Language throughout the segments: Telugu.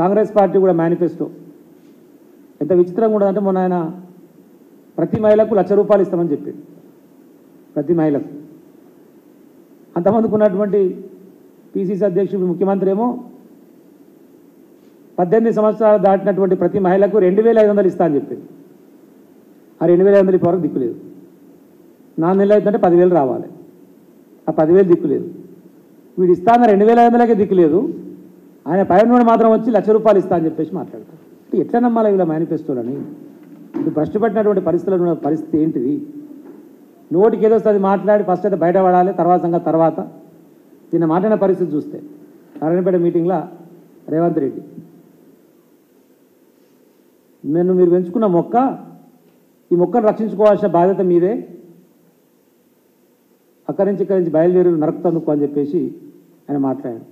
కాంగ్రెస్ పార్టీ కూడా మేనిఫెస్టో ఎంత విచిత్రంగా ఉండదంటే మొన్న ఆయన ప్రతి మహిళకు ₹1,00,000 ఇస్తామని చెప్పాడు. ప్రతి మహిళకు. అంతమందికి ఉన్నటువంటి పిసిసి అధ్యక్షుడు ముఖ్యమంత్రి ఏమో 18 సంవత్సరాలు దాటినటువంటి ప్రతి మహిళకు 2,500 ఇస్తా అని చెప్పాడు. ఆ 2,500 ఇప్పటివరకు దిక్కులేదు. 4 నెలలు అవుతుందంటే 10,000 రావాలి. ఆ 10,000 దిక్కులేదు. వీడు ఇస్తా అన్న 2,500కే దిక్కులేదు. ఆయన పైన మాత్రం వచ్చి ₹1,00,000 ఇస్తా అని చెప్పేసి మాట్లాడతారు. ఎట్లా నమ్మాలి వీళ్ళ మేనిఫెస్టోలని? ఇది భ్రష్టు పట్టినటువంటి పరిస్థితి ఏంటిది? నోటికి ఏదో వస్తుంది మాట్లాడి ఫస్ట్ అయితే బయటపడాలి, తర్వాత సంగతి తర్వాత. దీన్ని మాట్లాడిన పరిస్థితి చూస్తే నారాయణపేట మీటింగ్లో రేవంత్ రెడ్డి మీరు పెంచుకున్న మొక్క, ఈ మొక్కను రక్షించుకోవాల్సిన బాధ్యత మీదే, అక్కడి నుంచి బయలుదేరి నరకుతందుకు అని చెప్పేసి ఆయన మాట్లాడాడు.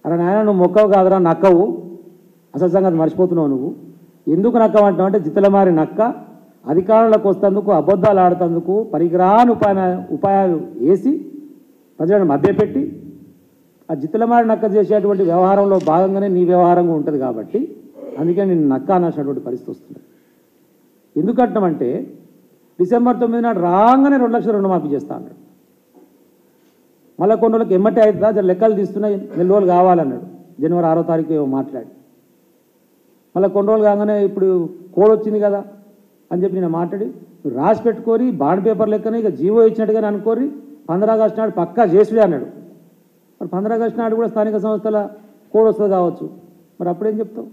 అరే నాయన, నువ్వు మొక్కవు కాదురా, నక్కవు. అసలు సంగతి మర్చిపోతున్నావు. నువ్వు ఎందుకు నక్కవు అంటావు అంటే, జిత్తలమారి నక్క అధికారంలోకి వస్తేందుకు, అబద్ధాలు ఆడుతందుకు పనికిరాని ఉపాయాలు వేసి ప్రజలను మభ్యపెట్టి ఆ జిత్తలమారి నక్క చేసేటువంటి వ్యవహారంలో భాగంగానే నీ వ్యవహారంగా ఉంటుంది. కాబట్టి అందుకే నేను నక్క అనాల్సినటువంటి పరిస్థితి వస్తుంది. ఎందుకంటామంటే డిసెంబర్ 9 నాడు రాగానే 2 లక్షల రుణమాఫీ చేస్తా అన్నాడు. మళ్ళీ కొన్ని రోజులకి ఎమ్మటే అవుతుందా, జర లెక్కలు తీస్తున్నాయి, 2 రోజులు కావాలన్నాడు. జనవరి 6వ తారీఖు ఏమో మాట్లాడి మళ్ళీ కొన్ని రోజులు కాగానే ఇప్పుడు కోడ్ వచ్చింది కదా అని చెప్పి నేను మాట్లాడి రాసి పెట్టుకొని బాండ్ పేపర్ లెక్కనే ఇక జీవో ఇచ్చినట్టుగానే అనుకోరి 15 ఆగస్టు నాడు పక్కా చేసుడే అన్నాడు. మరి 15 ఆగస్టు నాడు కూడా స్థానిక సంస్థల కోడ్ వస్తుంది కావచ్చు. మరి అప్పుడేం చెప్తావు?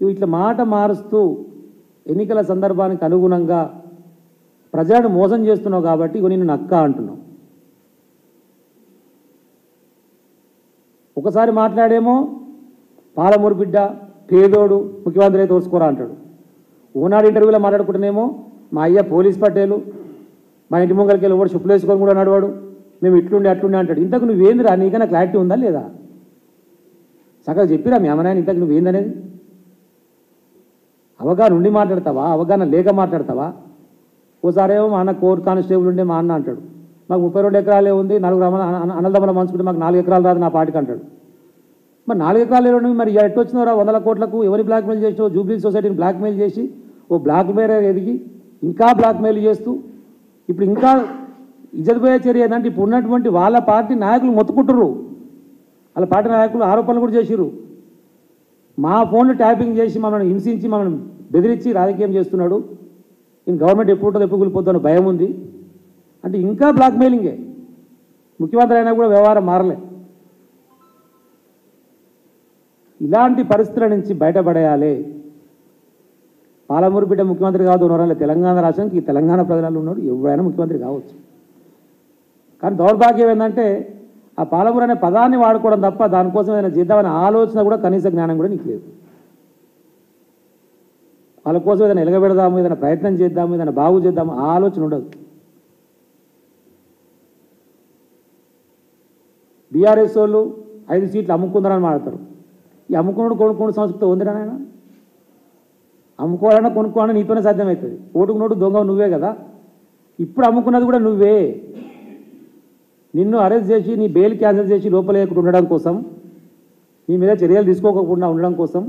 ఇవి ఇట్లా మాట మారుస్తూ ఎన్నికల సందర్భానికి అనుగుణంగా ప్రజలను మోసం చేస్తున్నావు కాబట్టి ఇగో నిన్ను నక్క అంటున్నావు. ఒకసారి మాట్లాడేమో పాలమూరు బిడ్డ, పేదోడు, ముఖ్యమంత్రి అయితే తోసుకోరా అంటాడు. ఓనాడు ఇంటర్వ్యూలో మాట్లాడుకుంటేనేమో మా అయ్య పోలీస్ పట్టేలు, మా ఇంటి ముంగలికి వెళ్ళి కూడా చెప్పులు వేసుకొని కూడా నడవాడు, మేము ఇట్లుండి అట్లుండి అంటాడు. ఇంతకు నువ్వేందిరా, నీకైనా క్లారిటీ ఉందా లేదా? చక్కగా చెప్పిరా మీ అమ్మనాయన ఇంతకు నువ్వేందనేది? అవగాహన ఉండి మాట్లాడతావా, అవగాహన లేక మాట్లాడతావా? ఓసారేమో మా అన్న కోర్టు కానిస్టేబుల్ ఉండే మా అన్న అంటాడు, మాకు 32 ఎకరాలే ఉంది, 4 అన్నదమ్మల మంచుకుంటే మాకు 4 ఎకరాలు రాదు నా పాటికి అంటాడు. మరి 4 ఎకరాలు ఏమి, మరి ఎట్టు వచ్చినారా 100 కోట్లకు? ఎవరి బ్లాక్మెయిల్ చేసావు? జూబ్లీ సొసైటీని బ్లాక్మెయిల్ చేసి ఓ బ్లాక్మెయిల్ ఎదిగి ఇంకా బ్లాక్మెయిల్ చేస్తూ ఇప్పుడు ఇంకా ఇజ్జత్ చర్య ఏంటంటే ఇప్పుడు ఉన్నటువంటి వాళ్ళ పార్టీ నాయకులు మొత్తుకుంటుర్రు. వాళ్ళ పార్టీ నాయకులు ఆరోపణలు కూడా చేసిర్రు. మా ఫోన్లు ట్యాపింగ్ చేసి మమ్మల్ని హింసించి మమ్మల్ని బెదిరించి రాజకీయం చేస్తున్నాడు, నేను గవర్నమెంట్ ఎప్పుడు ఉంటుందో ఎప్పుడు కూలిపోతానో భయం ఉంది అంటే ఇంకా బ్లాక్మెయిలింగే. ముఖ్యమంత్రి అయినా కూడా వ్యవహారం మారలే. ఇలాంటి పరిస్థితుల నుంచి బయటపడేయాలి. పాలమూరు బిడ్డ ముఖ్యమంత్రి కాదు, నోరాలే తెలంగాణ రాష్ట్రానికి తెలంగాణ ప్రజలు ఉన్నాడు, ఎవరైనా ముఖ్యమంత్రి కావచ్చు. కానీ దౌర్భాగ్యం ఏంటంటే ఆ పాలమూరు అనే పదాన్ని వాడుకోవడం తప్ప దానికోసం ఏదైనా చేద్దామనే ఆలోచన కూడా, కనీస జ్ఞానం కూడా నీకు లేదు. వాళ్ళ కోసం ఏదైనా ఎలగబెడదాము, ఏదైనా ప్రయత్నం చేద్దాము, ఏదైనా బాగు చేద్దాము ఆలోచన ఉండదు. బీఆర్ఎస్ వాళ్ళు 5 సీట్లు అమ్ముకుందారని మాట్లాడతారు. ఈ అమ్ముకున్నాడు కొనుక్కోడు సంస్కృతి ఉందిరా నాయన? అమ్ముకోవాలన్నా కొనుక్కోవాలన్నా నీతోనే సాధ్యమవుతుంది. ఓటుకు నోటు దొంగ నువ్వే కదా. ఇప్పుడు అమ్ముకున్నది కూడా నువ్వే. నిన్ను అరెస్ట్ చేసి నీ బెయిల్ క్యాన్సిల్ చేసి లోపలేయకుండా ఉండడం కోసం, నీ మీద చర్యలు తీసుకోకుండా ఉండడం కోసం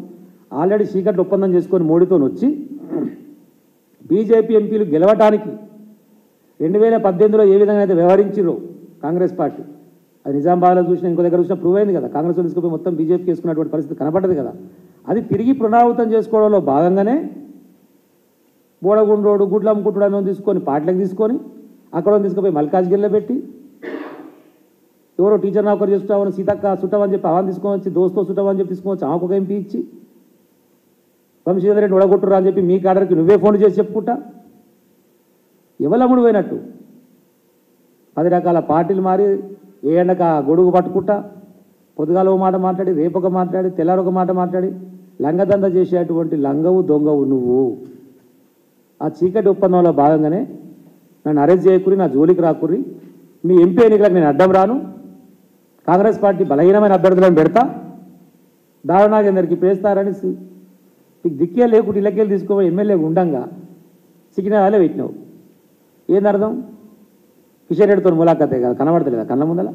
ఆల్రెడీ చీకట్లు ఒప్పందం చేసుకొని మోడీతో వచ్చి బీజేపీ ఎంపీలు గెలవటానికి 2018లో ఏ విధంగా అయితే వ్యవహరించారో కాంగ్రెస్ పార్టీ, అది నిజామాబాద్లో చూసినా ఇంకో దగ్గర చూసినా ప్రూవ్ అయింది కదా. కాంగ్రెస్ తీసుకుపోయి మొత్తం బీజేపీకి వేసుకున్నటువంటి పరిస్థితి కనపడ్డది కదా. అది తిరిగి పునరావృతం చేసుకోవడంలో భాగంగానే బోడగుండు రోడ్డు గుడ్లు అమ్ముకుంటున్నాను తీసుకొని పాటలకు తీసుకొని అక్కడ తీసుకుపోయి మల్కాజ్గిరిలో పెట్టి ఎవరో టీచర్ నౌకరు చేసుకుంటామని సీతక్క చుట్టమని చెప్పి అవన్నీ తీసుకొని వచ్చి దోస్తో చుట్టమని చెప్పి తీసుకొని వచ్చి ఆమెకు ఒక ఎంపీ ఇచ్చి వంశీధర్ రెడ్డి ఒడగొట్టురా అని చెప్పి మీ కాడర్కి నువ్వే ఫోన్ చేసి చెప్పుకుంటా ఎవలమ్ముడు పోయినట్టు 10 రకాల పార్టీలు మారి ఏ ఎండక గొడుగు పట్టుకుంటా పొద్దుగాల ఒక మాట మాట్లాడి రేపొక మాట్లాడి తెల్లారొక మాట మాట్లాడి లంగదంద చేసేటువంటి లంగవు దొంగవు నువ్వు. ఆ చీకటి ఒప్పందంలో భాగంగానే నన్ను అరెస్ట్ చేయకురి, నా జోలికి రాకురి, మీ ఎంపీ ఎన్నికలకు నేను అడ్డం రాను, కాంగ్రెస్ పార్టీ బలహీనమైన అభ్యర్థులను పెడతా, దారుణాగేందరికి పేస్తారని నీకు దిక్కే లేకుండా ఇళ్ళకెళ్ళి తీసుకోవాలి ఎమ్మెల్యే ఉండంగా సికినాలే పెట్టినావు. ఏందర్థం? కిషన్ రెడ్డితో ములాఖతే కదా, కనబడతలేదా కళ్ళ ముందల?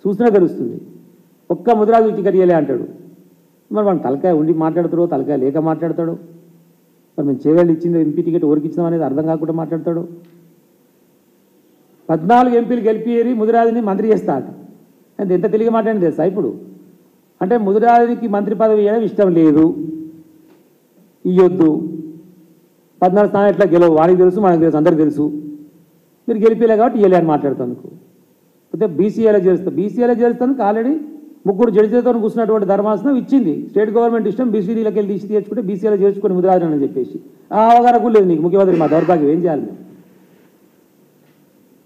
చూసినా తెలుస్తుంది. ఒక్క ముదిరాజు టికెట్ ఇయ్యలే అంటాడు. మరి మనం తలకాయ ఉండి మాట్లాడుతాడో తలకాయ లేక మాట్లాడతాడు, మరి మేము చేవేళ్ళు ఇచ్చింది ఎంపీ టికెట్ ఓరికి ఇచ్చినాం అనేది అర్థం కాకుండా మాట్లాడతాడు. 14 ఎంపీలు గెలిపియేరి ముదిరాజుని మంత్రి చేస్తా అట. అంటే ఎంత తెలియ మాట్లాడింది తెలుసా ఇప్పుడు? అంటే ముదిరాజునికి మంత్రి పదవి ఇవ్వడం ఇష్టం లేదు, ఇవ్వద్దు, 14 స్థానం ఎట్లా గెలవు, వాడికి తెలుసు మనకు తెలుసు అందరికి తెలుసు, మీరు గెలిపేలే కాబట్టి ఇవ్వలే అని మాట్లాడుతాను. అయితే బీసీఏలో చేరుస్తానికి ఆల్రెడీ 3 జడ్జిలతో కూర్చున్నటువంటి ధర్మాసనం ఇచ్చింది. స్టేట్ గవర్నమెంట్ ఇష్టం బీసీడీలోకి వెళ్ళి తీసి తెచ్చుకుంటే బీసీఏలో చేర్చుకొని ముదిరాజు అని చెప్పేసి ఆ అవగాహన కూడా లేదు నీకు. ముఖ్యమంత్రి మా దౌర్భాగ్యం ఏం చేయాలి? మేము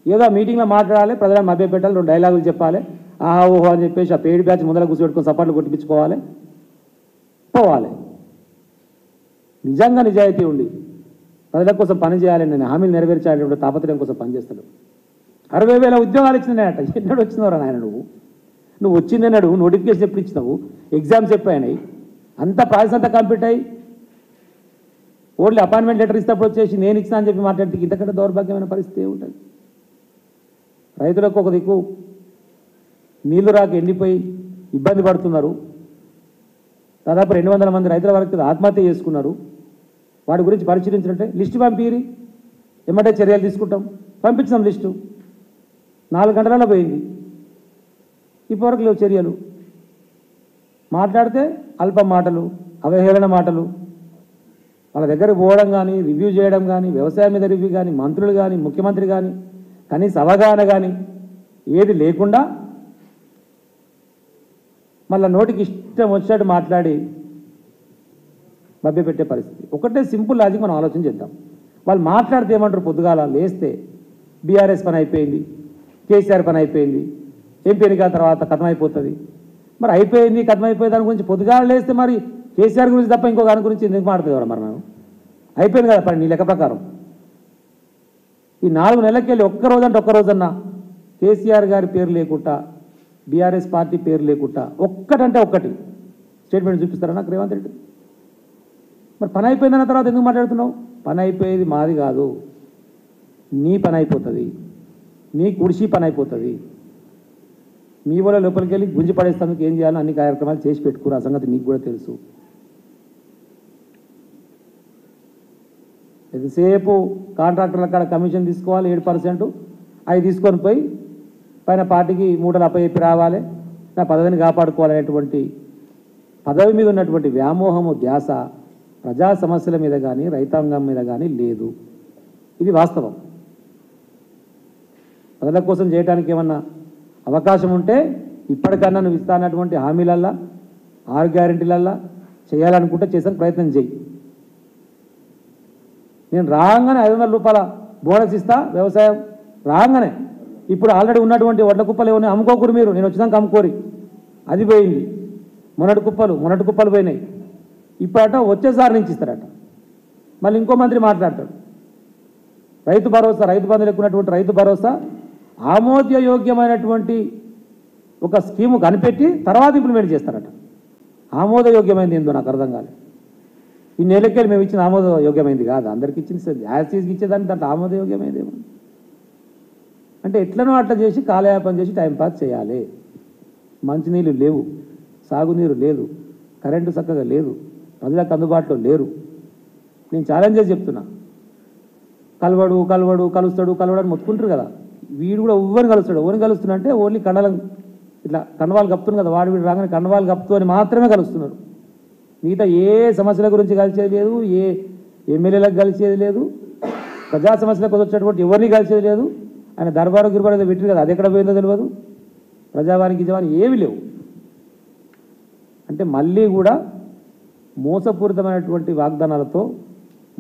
ఏదో మీటింగ్లో మాట్లాడాలి, ప్రజలను మభ్య పెట్టాలి, 2 డైలాగులు చెప్పాలి, ఆహా ఓహో అని చెప్పేసి ఆ పేడి బ్యాచ్ ముందర కూర్చోబెట్టుకొని సపాట్లు కొట్టించుకోవాలి, పోవాలి. నిజంగా నిజాయితీ ఉండి ప్రజల కోసం పని చేయాలని నేను హామీలు నెరవేర్చాలనేటువంటి తాపత్రయం కోసం పనిచేస్తాడు. 60,000 ఉద్యోగాలు ఇచ్చినాయట. ఎన్నడు వచ్చినవరా నాయన నువ్వు వచ్చిందన్నాడు, నోటిఫికేషన్ ఎప్పుడు ఇచ్చినావు, ఎగ్జామ్స్ చెప్పాయినాయి, అంతా ప్రాసెస్ అంతా కంప్లీట్ అయ్యి ఓన్లీ అపాయింట్మెంట్ లెటర్ ఇస్తేప్పుడు వచ్చేసి నేను ఇచ్చినా అని చెప్పి మాట్లాడితే ఇంతకంటే దౌర్భాగ్యమైన పరిస్థితి ఏముంటుంది? రైతులకు ఒక దిక్కు నీళ్లు రాక ఎండిపోయి ఇబ్బంది పడుతున్నారు. దాదాపు 200 మంది రైతుల వరకు ఆత్మహత్య చేసుకున్నారు. వాడి గురించి పరిశీలించినట్టే లిస్టు పంపిరి, ఎమ్మటే చర్యలు తీసుకుంటాం. పంపించాం లిస్టు, 4 గంటలలో పోయింది, ఇప్పటివరకు లేవు చర్యలు. మాట్లాడితే అల్ప మాటలు, అవహేళన మాటలు. వాళ్ళ దగ్గరకు పోవడం కానీ, రివ్యూ చేయడం కానీ, వ్యవసాయం మీద రివ్యూ కానీ, మంత్రులు కానీ, ముఖ్యమంత్రి కానీ, కనీస అవగాహన కానీ ఏది లేకుండా మళ్ళీ నోటికి ఇష్టం వచ్చినట్టు మాట్లాడి మభ్యపెట్టే పరిస్థితి. ఒకటే సింపుల్ లాజిక్ మనం ఆలోచన చేద్దాం. వాళ్ళు మాట్లాడితే ఏమంటారు? పొద్దుగాల లేస్తే బీఆర్ఎస్ పని అయిపోయింది, కేసీఆర్ పని అయిపోయింది, ఎంపీ ఎన్నికల తర్వాత కథం అయిపోతుంది. మరి అయిపోయింది కథం అయిపోయింది దాని గురించి పొద్దుగాల లేస్తే మరి కేసీఆర్ గురించి తప్ప ఇంకో దాని గురించి ఎందుకు మాట్లాడుతుంది? మరి మనం అయిపోయింది కదా పని నీ లెక్క ప్రకారం. ఈ 4 నెలలకి వెళ్ళి ఒక్కరోజన్నా కేసీఆర్ గారి పేరు లేకుండా, బీఆర్ఎస్ పార్టీ పేరు లేకుండా ఒక్కటంటే ఒక్కటి స్టేట్మెంట్ చూపిస్తారా నాకు రేవంత్ రెడ్డి? మరి పని అయిపోయిందన్న తర్వాత ఎందుకు మాట్లాడుతున్నావు? పని అయిపోయేది మాది కాదు, నీ పని అయిపోతుంది, నీ కుడిసి పని అయిపోతుంది. మీ వాళ్ళ లోపలికి వెళ్ళి గుంజి పడేస్తానికి ఏం చేయాలో అన్ని కార్యక్రమాలు చేసి పెట్టుకురు. ఆ సంగతి నీకు కూడా తెలుసు. ఎంతసేపు కాంట్రాక్టర్ల కాడ కమిషన్ తీసుకోవాలి 7%, అవి తీసుకొని పోయి పైన పార్టీకి మూటలు అప్పచెప్పి రావాలి, నా పదవిని కాపాడుకోవాలనేటువంటి పదవి మీద ఉన్నటువంటి వ్యామోహము, ధ్యాస ప్రజా సమస్యల మీద కానీ రైతాంగం మీద కానీ లేదు. ఇది వాస్తవం. ప్రజల కోసం చేయడానికి ఏమన్నా అవకాశం ఉంటే ఇప్పటికన్నా నువ్వు ఇస్తానటువంటి హామీలల్లా 6 గ్యారెంటీలల్లా చేయాలనుకుంటే చేసే ప్రయత్నం చేయి. నేను రాగానే 500 రూపాయల బోనస్ ఇస్తా వ్యవసాయం రాగానే. ఇప్పుడు ఆల్రెడీ ఉన్నటువంటి వడ్ల కుప్పలు ఏమన్నా అమ్ముకోకూరు మీరు, నేను వచ్చినాక అమ్ముకోరి, అది పోయింది. మొన్నటి కుప్పలు పోయినాయి. ఇప్పుడట వచ్చేసారి నుంచి ఇస్తారట. మళ్ళీ ఇంకో మంత్రి మాట్లాడతాడు, రైతు భరోసా, రైతు బంధువులు ఎక్కున్నటువంటి రైతు భరోసా ఆమోదయోగ్యమైనటువంటి ఒక స్కీము కనిపెట్టి తర్వాత ఇంప్లిమెంట్ చేస్తారట. ఆమోదయోగ్యమైంది ఏందో నాకు అర్థం కాలేదు. ఈ నెలకెళ్ళి మేము ఇచ్చిన ఆమోదయోగ్యమైంది కాదు, అందరికి ఇచ్చింది యాసీస్కి ఇచ్చేదాన్ని దాంట్లో ఆమోదయోగ్యమైంది ఏమో. అంటే ఎట్లనో అట్లా చేసి కాలయాపన చేసి టైంపాస్ చేయాలి. మంచినీళ్ళు లేవు, సాగునీరు లేదు, కరెంటు చక్కగా లేదు, ప్రజలకు అందుబాటులో లేరు. నేను ఛాలెంజెస్ చెప్తున్నా. కలుస్తాడు అని మొత్తుకుంటారు కదా, వీడు కూడా ఎవరిని కలుస్తాడు. ఎవరిని కలుస్తున్నా అంటే ఓన్లీ ఇట్లా కండవాళ్ళు కప్పుతున్నారు కదా, వీడు రాగానే కండవాళ్ళు కప్పుతూ అని మాత్రమే కలుస్తున్నారు. మిగతా ఏ సమస్యల గురించి కలిసేది లేదు, ఏ ఎమ్మెల్యేలకు కలిసేది లేదు, ప్రజా సమస్యలకు వచ్చేటువంటి ఎవరిని కలిసేది లేదు. ఆయన దర్బారు గిర్బారు ఏదో పెట్టిరు కదా, అది ఎక్కడ పోయిందో తెలియదు. ప్రజావానికి జవాని ఏవి లేవు. అంటే మళ్ళీ కూడా మోసపూరితమైనటువంటి వాగ్దానాలతో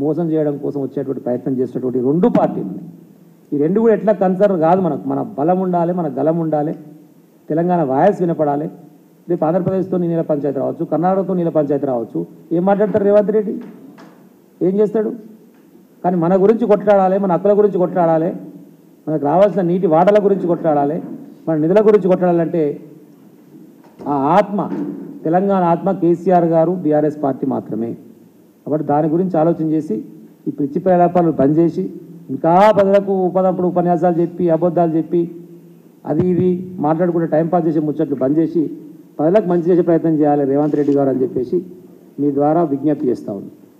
మోసం చేయడం కోసం వచ్చేటువంటి ప్రయత్నం చేసేటువంటి 2 పార్టీలు. ఈ 2 కూడా ఎట్లా కన్సర్న్ కాదు మనకు. మన బలం ఉండాలి, మన గలం ఉండాలి, తెలంగాణ వాయిస్ వినపడాలి. రేపు ఆంధ్రప్రదేశ్తో నీళ్ళ పంచాయతీ రావచ్చు, కర్ణాటకతో నీళ్ళ పంచాయతీ రావచ్చు. ఏం మాట్లాడతారు రేవంత్ రెడ్డి? ఏం చేస్తాడు? కానీ మన గురించి కొట్లాడాలి, మన హక్కుల గురించి కొట్లాడాలి, మనకు రావాల్సిన నీటి వాటల గురించి కొట్లాడాలి, మన నిధుల గురించి కొట్లాడాలంటే ఆ ఆత్మ, తెలంగాణ ఆత్మ కేసీఆర్ గారు, బీఆర్ఎస్ పార్టీ మాత్రమే. కాబట్టి దాని గురించి ఆలోచన చేసి ఈ పిచ్చి ప్రలాపాలు బంద్ చేసి, ఇంకా ప్రజలకు ఉపన్యాసాలు చెప్పి అబద్ధాలు చెప్పి అది ఇది మాట్లాడుకుంటే టైంపాస్ చేసే ముచ్చట్లు బంద్ చేసి ప్రజలకు మంచి చేసే ప్రయత్నం చేయాలి రేవంత్ రెడ్డి గారు అని చెప్పేసి మీ ద్వారా విజ్ఞప్తి చేస్తా ఉన్నాను.